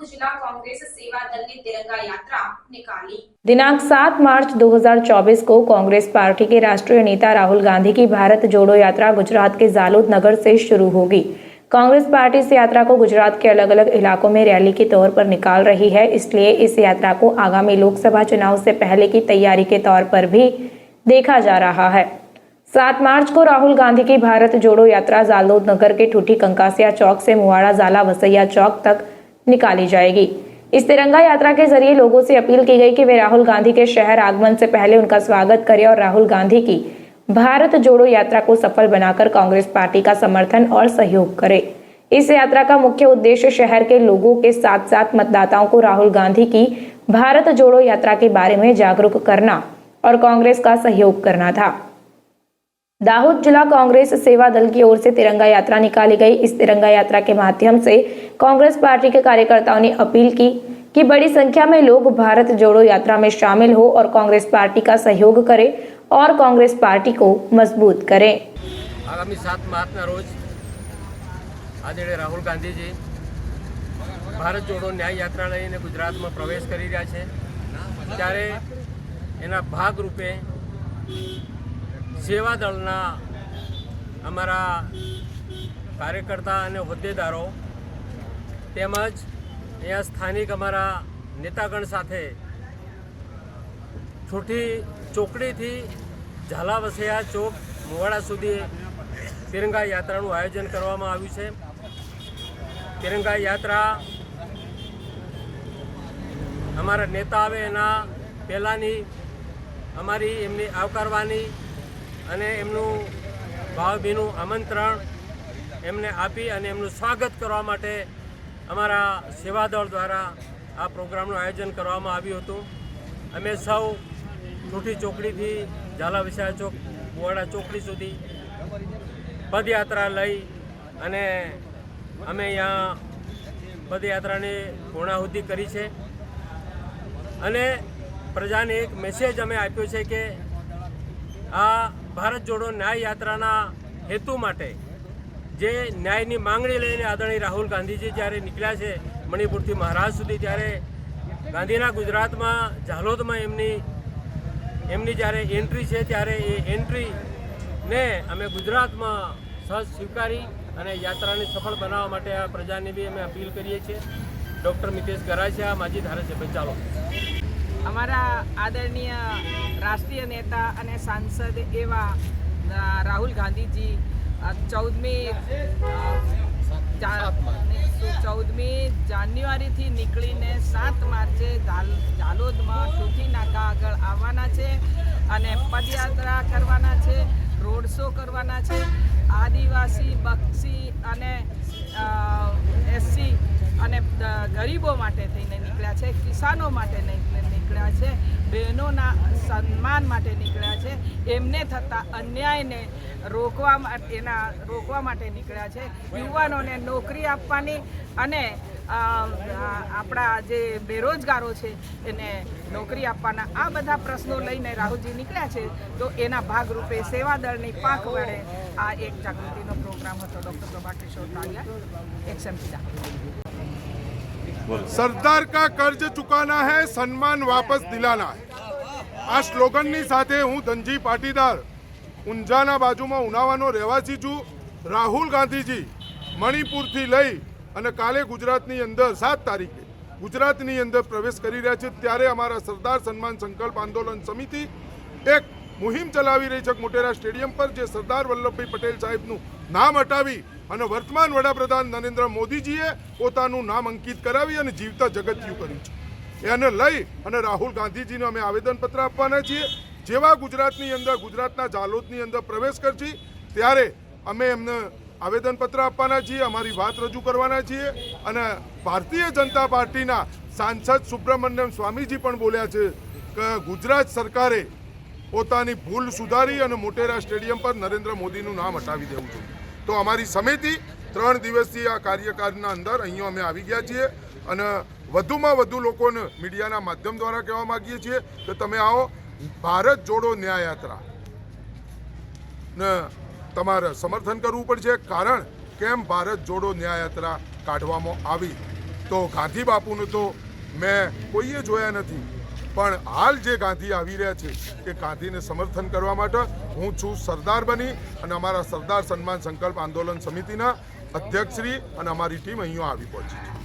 दाहोद जिला कांग्रेस सेवा दल ने तिरंगा यात्रा निकाली। दिनांक 7 मार्च 2024 को कांग्रेस पार्टी के राष्ट्रीय नेता राहुल गांधी की भारत जोड़ो यात्रा गुजरात के जालोद नगर से शुरू होगी। कांग्रेस पार्टी इस यात्रा को गुजरात के अलग अलग इलाकों में रैली के तौर पर निकाल रही है, इसलिए इस यात्रा को आगामी लोकसभा चुनाव से पहले की तैयारी के तौर पर भी देखा जा रहा है। 7 मार्च को राहुल गांधी की भारत जोड़ो यात्रा जालोद नगर के ठूठी कंकासिया चौक से मुवाड़ा जाला वसैया चौक तक निकाली जाएगी। इस तिरंगा यात्रा के जरिए लोगों से अपील की गई कि वे राहुल गांधी के शहर आगमन से पहले उनका स्वागत करें और राहुल गांधी की भारत जोड़ो यात्रा को सफल बनाकर कांग्रेस पार्टी का समर्थन और सहयोग करें। इस यात्रा का मुख्य उद्देश्य शहर के लोगों के साथ साथ मतदाताओं को राहुल गांधी की भारत जोड़ो यात्रा के बारे में जागरूक करना और कांग्रेस का सहयोग करना था। दाहोद जिला कांग्रेस सेवा दल की ओर से तिरंगा यात्रा निकाली गई। इस तिरंगा यात्रा के माध्यम से कांग्रेस पार्टी के कार्यकर्ताओं ने अपील की कि बड़ी संख्या में लोग भारत जोड़ो यात्रा में शामिल हो और कांग्रेस पार्टी का सहयोग करें और कांग्रेस पार्टी को मजबूत करें। आगामी 7 मार्चना रोज आदरणीय राहुल गांधीजी भारत जोड़ो न्याय यात्रा लईने गुजरातમાં પ્રવેશ કરી રહ્યા છે, ત્યારે એના ભાગરૂપે સેવા દળના અમારા કાર્યકર્તા અને હોદ્દેદારો તેમજ અહીંયા સ્થાનિક અમારા નેતાગણ સાથે છોટી ચોકડીથી ઝાલા વસૈયા ચોક મુવાડા સુધી તિરંગા યાત્રાનું આયોજન કરવામાં આવ્યું છે। તિરંગા યાત્રા અમારા નેતા આવે એના પહેલાંની અમારી એમની આવકારવાની અને એમનું ભાવભીનું આમંત્રણ એમને આપી અને એમનું સ્વાગત કરવા માટે અમારા સેવાદળ દ્વારા આ પ્રોગ્રામનું આયોજન કરવામાં આવ્યું હતું। અમે સૌ છૂટી ચોકડીથી ઝાલા વિશાળ ચોક મુવાડા ચોકડી સુધી પદયાત્રા લઈ અને અમે અહીંયા પદયાત્રાની પૂર્ણાહુતિ કરી છે અને પ્રજાને એક મેસેજ અમે આપ્યો છે કે આ ભારત જોડો ન્યાય યાત્રાના હેતુ માટે જે ન્યાયની માંગણી લઈને આદરણીય રાહુલ ગાંધીજી જ્યારે નીકળ્યા છે મણિપુરથી મહારાષ્ટ્ર સુધી, ત્યારે ગાંધીના ગુજરાતમાં ઝાલોદમાં એમની જ્યારે એન્ટ્રી છે ત્યારે એ એન્ટ્રીને અમે ગુજરાતમાં સહજ સ્વીકારી અને યાત્રાને સફળ બનાવવા માટે આ પ્રજાને બી અમે અપીલ કરીએ છીએ। ડૉક્ટર મિતેશ ગરાસિયા, માજી ધારાસભ્ય ચાલો। અમારા આદરણીય રાષ્ટ્રીય નેતા અને સાંસદ એવા રાહુલ ગાંધીજી 14મી જાન્યુઆરીથી નીકળીને 7 માર્ચે ઝાલોદમાં ટૂંકી નાકા આગળ આવવાના છે અને પદયાત્રા કરવાના છે, રોડ શો કરવાના છે। આદિવાસી, બક્ષી અને એસસી અને ગરીબો માટે થઈને નીકળ્યા છે, કિસાનો માટે નીકળ્યા છે, બહેનોના સન્માન માટે નીકળ્યા છે, એમને થતા અન્યાયને રોકવા માટે નીકળ્યા છે। યુવાનોને નોકરી આપવાની અને આપણા જે બેરોજગારો છે એને નોકરી આપવાના આ બધા પ્રશ્નો લઈને રાહુલજી નીકળ્યા છે। તો એના ભાગરૂપે સેવાદળની પાંખ વડે આ એક જાગૃતિનો પ્રોગ્રામ હતો। ડૉક્ટર પ્રભા કિશોર કાલિયા, એક્શન પીડા। सरदार का कर्ज चुकाना है, सम्मान वापस दिलाना है। आ स्लोगननी साथे हूँ धनजी पाटीदार ऊंझाना बाजुमां उनावानो રહેવાસી છું। રાહુલ ગાંધીજી મણિપુરથી લઈ અને કાલે ગુજરાતની અંદર 7 તારીખે ગુજરાતની અંદર પ્રવેશ કરી રહ્યા છે, ત્યારે અમારા સરદાર સન્માન સંકલ્પ આંદોલન સમિતિ એક મુહિમ ચલાવી રહી છે મોટેરા સ્ટેડિયમ પર, જે સરદાર વલ્લભભાઈ પટેલ સાહેબનું નામ હટાવી અને વર્તમાન વડાપ્રધાન નરેન્દ્ર મોદીજીએ પોતાનું નામ અંકિત કરાવી અને જીવતા જગત્યું કર્યું છે। એને લઈ અને રાહુલ ગાંધીજીને અમે આવેદનપત્ર આપવાના છીએ। જેવા ગુજરાતની અંદર ગુજરાતના ઝાલોદની અંદર પ્રવેશ કરશે ત્યારે અમે એમને આવેદનપત્ર આપવાના છીએ, અમારી વાત રજૂ કરવાના છીએ। અને ભારતીય જનતા પાર્ટીના સાંસદ સુબ્રમણ્યમ સ્વામીજી પણ બોલ્યા છે કે ગુજરાત સરકારે પોતાની ભૂલ સુધારી અને મોટેરા સ્ટેડિયમ પર નરેન્દ્ર મોદીનું નામ હટાવી દેવું જોઈએ। તો અમારી સમિતિ 3 દિવસથી આ કાર્યકાળના અંદર અહીંયા અમે આવી ગયા છીએ અને વધુમાં વધુ લોકોને મીડિયાના માધ્યમ દ્વારા કહેવા માગીએ છીએ કે તમે આવો, ભારત જોડો ન્યાય યાત્રા ને તમારે સમર્થન કરવું પડશે। કારણ કેમ ભારત જોડો ન્યાય યાત્રા કાઢવામાં આવી તો ગાંધી બાપુને તો મેં કોઈએ જોયા નથી, પણ હાલ જે ગાંધી આવી રહ્યા છે એ ગાંધીને સમર્થન કરવા માટે હું છું સરદાર બની અને અમારા સરદાર સન્માન સંકલ્પ આંદોલન સમિતિના અધ્યક્ષશ્રી અને અમારી ટીમ અહીંયા આવી પહોંચી છે.